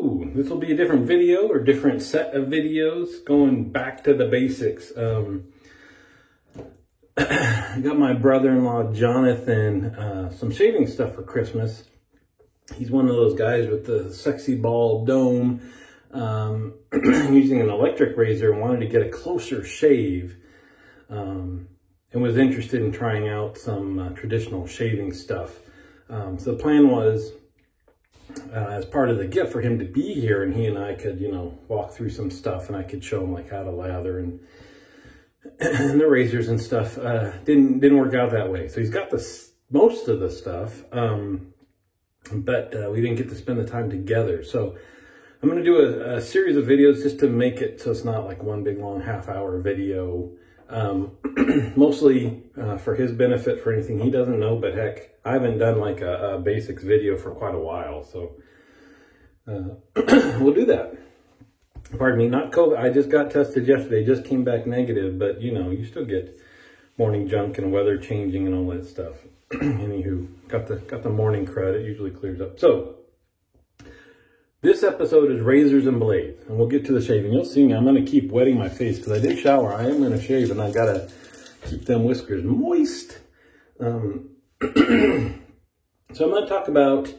Hello, this will be a different video or different set of videos going back to the basics. I got my brother-in-law Jonathan some shaving stuff for Christmas. He's one of those guys with the sexy ball dome, using an electric razor and wanted to get a closer shave, and was interested in trying out some traditional shaving stuff. So the plan was, as part of the gift, for him to be here, and he and I could, walk through some stuff, and I could show him like how to lather and the razors and stuff. Didn't work out that way. So he's got most of the stuff, but we didn't get to spend the time together. So I'm going to do a series of videos just to make it so it's not like one big long half-hour video. Mostly for his benefit, for anything he doesn't know, but heck, I haven't done like a basics video for quite a while, so we'll do that. Pardon me, not COVID. I just got tested yesterday, just came back negative, but you still get morning junk and weather changing and all that stuff. Anywho, got the morning crud. It usually clears up. So this episode is razors and blades, and we'll get to the shaving. You'll see me, I'm going to keep wetting my face because I did shower. I am going to shave, and I got to keep them whiskers moist. So I'm going to talk about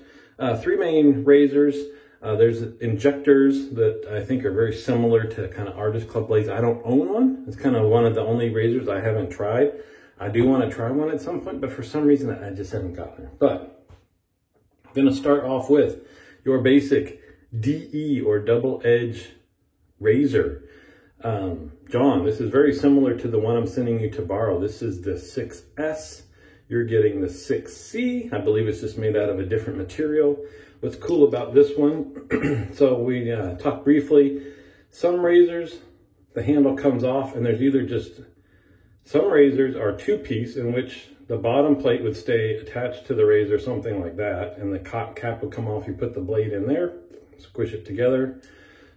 three main razors. There's injectors that I think are very similar to kind of Artist Club blades. I don't own one. It's kind of one of the only razors I haven't tried. I do want to try one at some point, but for some reason I just haven't gotten there. But I'm going to start off with your basic DE or double edge razor. John, this is very similar to the one I'm sending you to borrow. This is the 6S. You're getting the 6C. I believe it's just made out of a different material. What's cool about this one, so we talked briefly, some razors, the handle comes off, and there's either just, some razors are two-piece in which the bottom plate would stay attached to the razor, something like that, and the cap would come off. You put the blade in there, squish it together,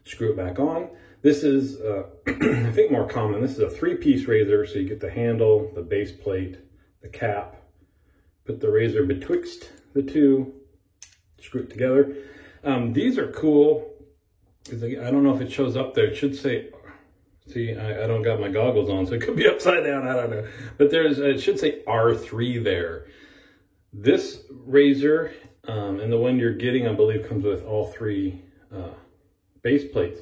screw it back on. This is, I think, more common. This is a three-piece razor, so you get the handle, the base plate, the cap, put the razor betwixt the two, screw it together. These are cool because I don't know if it shows up there. It should say, see, I don't got my goggles on, so it could be upside down. I don't know. But it should say R3 there. This razor and the one you're getting, I believe, comes with all three base plates.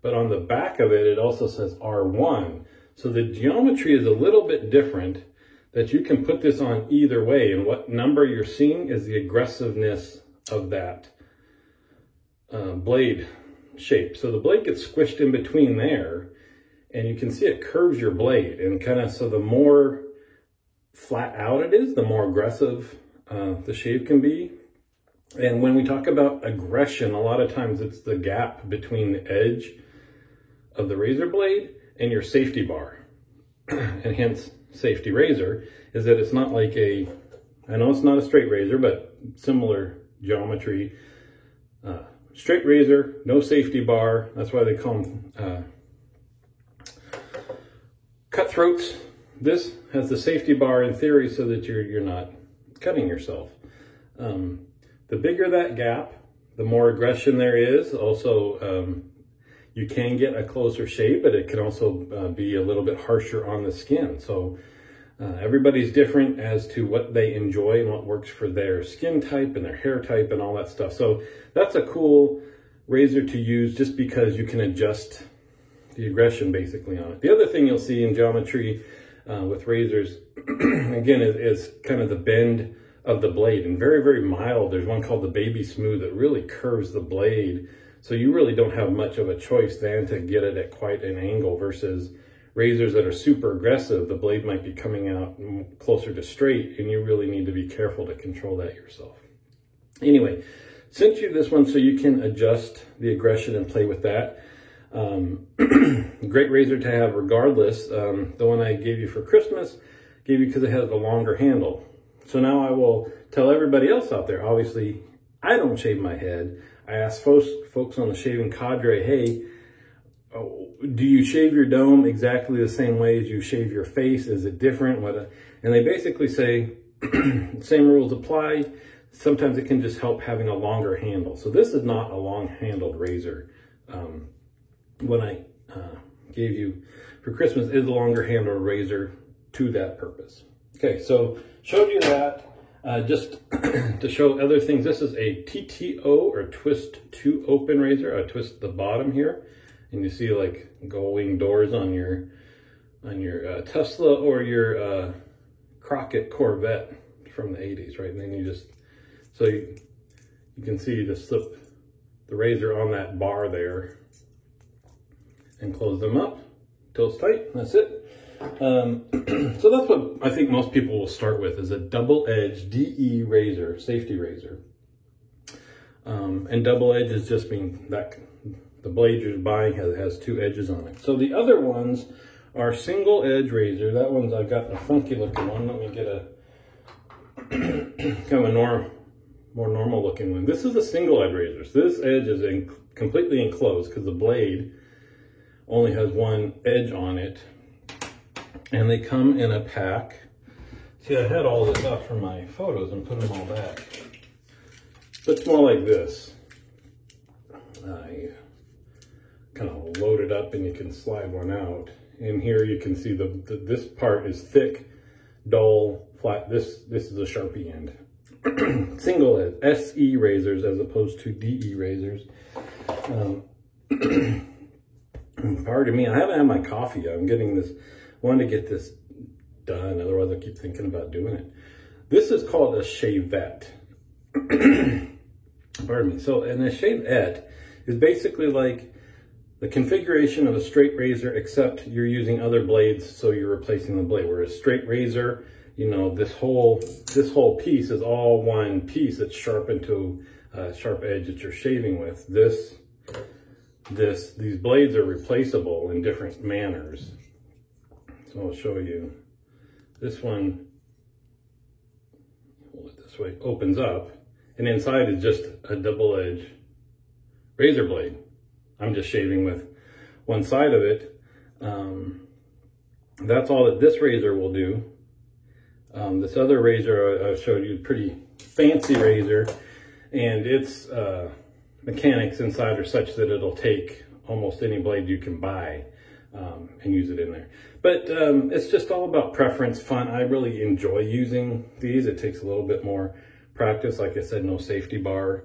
But on the back of it, it also says R1. So the geometry is a little bit different, that you can put this on either way. And what number you're seeing is the aggressiveness of that blade shape. So the blade gets squished in between there, and you can see it curves your blade, and kind of, so the more flat out it is, the more aggressive the shave can be. And when we talk about aggression, a lot of times it's the gap between the edge of the razor blade and your safety bar, and hence safety razor, is that it's not like a, I know it's not a straight razor, but similar geometry. Straight razor, no safety bar. That's why they call them cutthroats. This has the safety bar in theory so that you're not cutting yourself. The bigger that gap, the more aggression there is. Also, you can get a closer shave, but it can also be a little bit harsher on the skin. So everybody's different as to what they enjoy and what works for their skin type and their hair type and all that stuff. So that's a cool razor to use just because you can adjust the aggression basically on it. The other thing you'll see in geometry with razors, again, is kind of the bend of the blade, and very, very mild. There's one called the Baby Smooth that really curves the blade. So you really don't have much of a choice than to get it at quite an angle, versus razors that are super aggressive. The blade might be coming out closer to straight, and you really need to be careful to control that yourself. Anyway, sent you this one so you can adjust the aggression and play with that. Great razor to have regardless. The one I gave you for Christmas, gave you because it has a longer handle. So now I will tell everybody else out there, obviously, I don't shave my head. I asked folks on the shaving cadre, hey, do you shave your dome exactly the same way as you shave your face? Is it different? And they basically say, same rules apply. sometimes it can just help having a longer handle. So this is not a long-handled razor. What I gave you for Christmas is a longer-handled razor to that purpose. Okay, so showed you that. Just to show other things, this is a TTO or twist to open razor. I twist the bottom here, and you see like gullwing doors on your Tesla or your Crockett Corvette from the 80s, right? And then you just, so you can see you just slip the razor on that bar there and close them up till it's tight. That's it. So that's what I think most people will start with, is a double-edged DE razor, safety razor. And double edge is just mean that the blade you're buying has two edges on it. So the other ones are single edge razor. That one's, I've got a funky looking one. Let me get a kind of a more normal looking one. This is a single edge razor. So this edge is completely enclosed because the blade only has one edge on it. And they come in a pack. See, I had all this out for my photos and put them all back. It's more like this. I kind of load it up and you can slide one out. And here you can see this part is thick, dull, flat. This is a Sharpie end. Single edge, SE razors as opposed to DE razors. Pardon me, I haven't had my coffee yet. I'm getting this. Wanted to get this done, otherwise I keep thinking about doing it. This is called a shavette. Pardon me. So, and a shavette is basically like the configuration of a straight razor, except you're using other blades, so you're replacing the blade. Whereas straight razor, you know, this whole piece is all one piece that's sharpened to a sharp edge that you're shaving with. These blades are replaceable in different manners. So I'll show you. This one, hold it this way, opens up, and inside is just a double edge razor blade. I'm just shaving with one side of it. That's all that this razor will do. This other razor I showed you, pretty fancy razor, and its mechanics inside are such that it'll take almost any blade you can buy and use it in there. But it's just all about preference, fun. I really enjoy using these. It takes a little bit more practice. Like I said, no safety bar,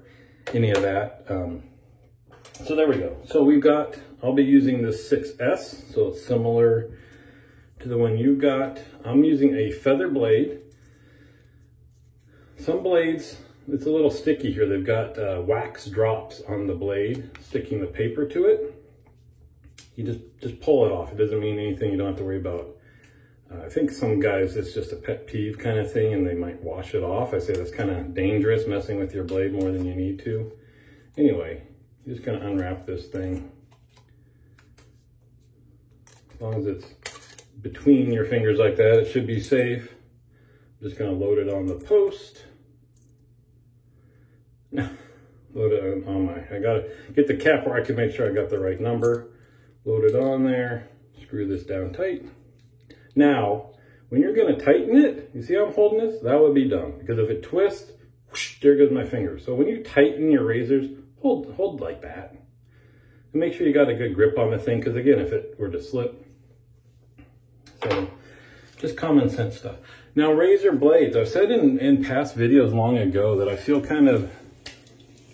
any of that. So there we go. So we've got, I'll be using this 6S, so it's similar to the one you got. I'm using a feather blade. Some blades, it's a little sticky here. They've got wax drops on the blade, sticking the paper to it. You just pull it off. It doesn't mean anything. You don't have to worry about. I think some guys, it's just a pet peeve kind of thing, and they might wash it off. I say that's kind of dangerous, messing with your blade more than you need to. Anyway, you're just going to unwrap this thing. As long as it's between your fingers like that, it should be safe. I'm just going to load it on the post. Load it on my, I got to get the cap where I can make sure I got the right number. Load it on there, screw this down tight. Now, when you're going to tighten it, you see how I'm holding this? That would be dumb, because if it twists, whoosh, there goes my finger. So when you tighten your razors, hold like that. And make sure you got a good grip on the thing, because again, if it were to slip. So, just common sense stuff. Now, razor blades. I've said in past videos long ago that I feel kind of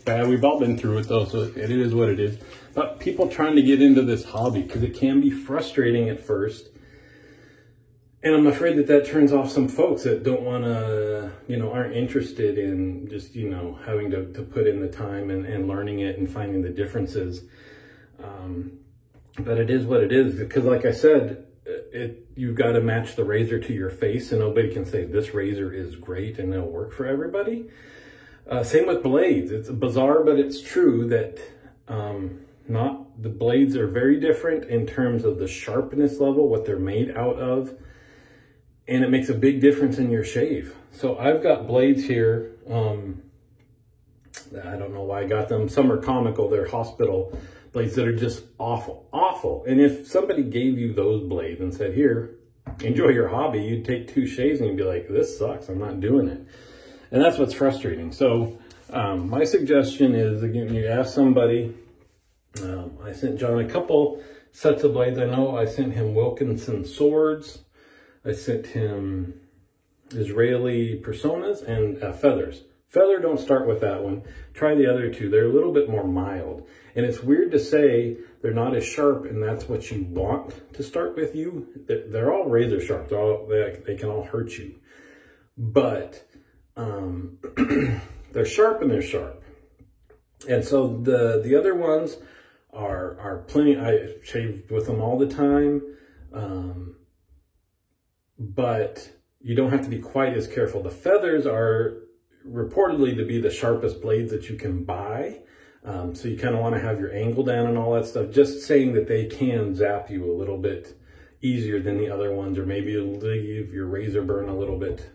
bad. We've all been through it though, so it is what it is. But people trying to get into this hobby, because it can be frustrating at first. And I'm afraid that turns off some folks that don't want to, aren't interested in just, having to put in the time and learning it and finding the differences. But it is what it is, because like I said, you've got to match the razor to your face, and nobody can say this razor is great and it'll work for everybody. Same with blades. It's bizarre, but it's true that the blades are very different in terms of the sharpness level, what they're made out of, and it makes a big difference in your shave. So I've got blades here. I don't know why I got them. Some are comical. They're hospital blades that are just awful, awful. And if somebody gave you those blades and said, here, enjoy your hobby, you'd take 2 shaves and you'd be like, this sucks, I'm not doing it. And that's what's frustrating. So my suggestion is, again, you ask somebody. I sent John a couple sets of blades. I know I sent him Wilkinson swords. I sent him Israeli personas and feathers. Feather, don't start with that one. Try the other two. They're a little bit more mild. And it's weird to say they're not as sharp and that's what you want to start with you. They're all razor sharp. They can all hurt you. But they're sharp and they're sharp. And so the other ones are plenty. I shave with them all the time. But you don't have to be quite as careful. The feathers are reportedly to be the sharpest blades that you can buy. So you kind of want to have your angle down and all that stuff. Just saying that they can zap you a little bit easier than the other ones, or maybe leave your razor burn a little bit,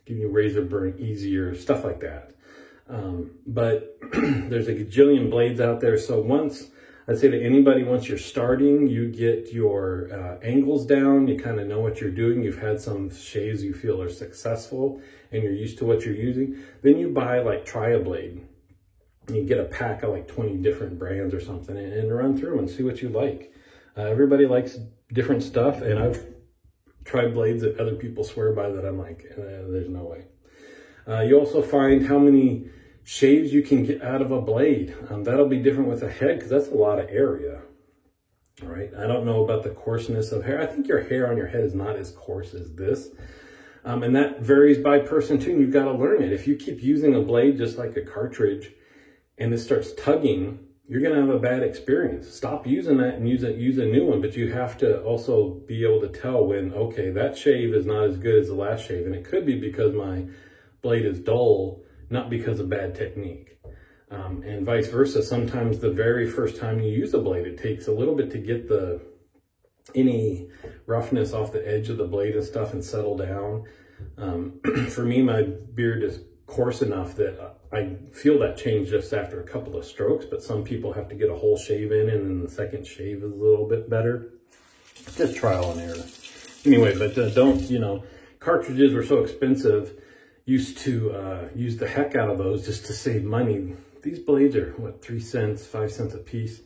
give you razor burn easier, stuff like that. But there's a gajillion blades out there. So I'd say to anybody, once you're starting, you get your angles down, you kind of know what you're doing, you've had some shaves you feel are successful, and you're used to what you're using, then you buy, like, try a blade. You get a pack of like 20 different brands or something and run through and see what you like. Everybody likes different stuff, and I've tried blades that other people swear by that I'm like, there's no way. You also find how many shaves you can get out of a blade. That'll be different with a head because that's a lot of area. All right. I don't know about the coarseness of hair. I think your hair on your head is not as coarse as this. And that varies by person too. And you've got to learn it. If you keep using a blade just like a cartridge and it starts tugging, you're going to have a bad experience. Stop using that and use a new one. But you have to also be able to tell when, okay, that shave is not as good as the last shave. And it could be because my blade is dull, not because of bad technique. And vice versa. Sometimes the very first time you use a blade, it takes a little bit to get any roughness off the edge of the blade and stuff and settle down. For me, my beard is coarse enough that I feel that change just after a couple of strokes, but some people have to get a whole shave in, and then the second shave is a little bit better. Just trial and error. Anyway, but don't, cartridges were so expensive. Used to use the heck out of those just to save money. These blades are, what, 3 cents, 5 cents a piece.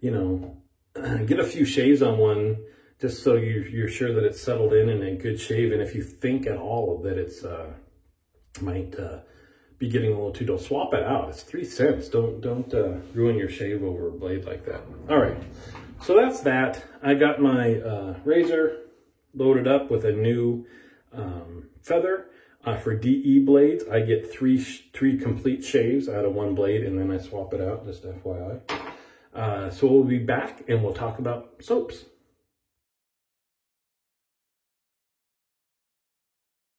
Get a few shaves on one just so you're sure that it's settled in and a good shave. And if you think at all that it's might be getting a little too dull, swap it out. It's 3 cents. Don't ruin your shave over a blade like that. All right, so that's that. I got my razor loaded up with a new feather. For DE blades, I get three complete shaves out of one blade, and then I swap it out, just FYI. So we'll be back and we'll talk about soaps.